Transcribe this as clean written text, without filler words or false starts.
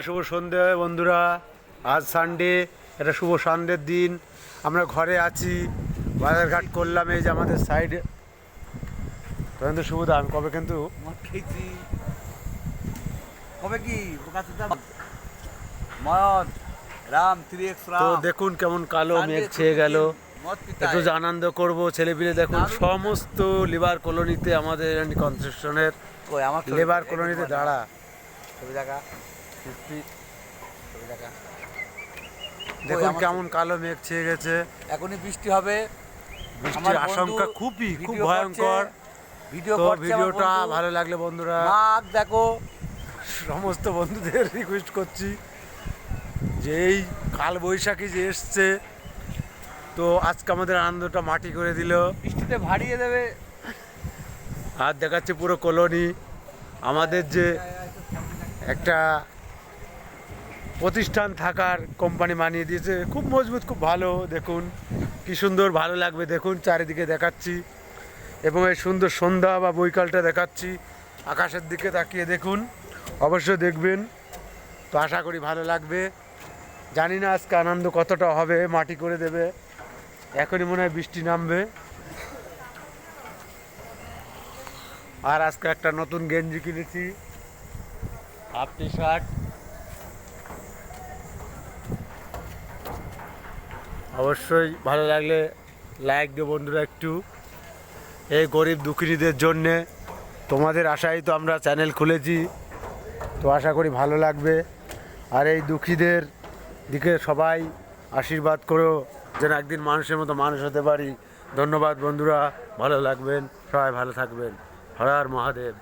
শুভ সন্ধ্যে বন্ধুরা। আজ সানডে, এটা শুভ সন্ধ্যের দিন। আমরা ঘরে আছি, বাজারঘাট করলাম। এই যে আমাদের সাইডে কিন্তু শুভ দান কবে কিন্তু কবে কি মদ রাম 3x তো রাম দেখুন কেমন কালো মেঘ ছেয়ে গেল। একটু যে আনন্দ করবো ছেলেপিলে দেখুন সমস্ত লিভার কলোনিতে, আমাদের কনস্ট্রাকশনের কই আমার লেবার কলোনিতে দাঁড়া। ছবি দেখা দেখুন কেমন কালো মেঘ ছেয়ে গেছে। এখনই বৃষ্টি হবে, বৃষ্টির আশঙ্কা খুব ভয়ঙ্কর। তো ভিডিওটা ভালো লাগলে বন্ধুরা, মাঘ দেখো, সমস্ত বন্ধুদের রিকোয়েস্ট করছি যে এই কাল বৈশাখী যে এসছে, তো আজকে আমাদের আনন্দটা মাটি করে দিল, বৃষ্টিতে ভারিয়ে দেবে। আর দেখাচ্ছে পুরো কলোনি। আমাদের যে একটা প্রতিষ্ঠান থাকার কোম্পানি বানিয়ে দিয়েছে, খুব মজবুত, খুব ভালো। দেখুন কি সুন্দর, ভালো লাগবে। দেখুন চারিদিকে দেখাচ্ছি, এবং এই সুন্দর সন্ধ্যা বা বৈকালটা দেখাচ্ছি। আকাশের দিকে তাকিয়ে দেখুন, অবশ্যই দেখবেন। তো আশা করি ভালো লাগবে। জানি না আজকে আনন্দ কতটা হবে, মাটি করে দেবে। এখনই মনে হয় বৃষ্টি নামবে। আর আজকে একটা নতুন গেঞ্জি কিনেছি, হাফ টি শার্ট। অবশ্যই ভালো লাগলে লাইক দিও বন্ধুরা একটু। এই গরিব দুঃখিনীদের জন্যে, তোমাদের আশাই তো আমরা চ্যানেল খুলেছি। তো আশা করি ভালো লাগবে। আর এই দুঃখীদের দিকে সবাই আশীর্বাদ করো, যেন একদিন মানুষের মতো মানুষ হতে পারি। ধন্যবাদ বন্ধুরা, ভালো লাগবেন, সবাই ভালো থাকবেন। হর হর মহাদেব।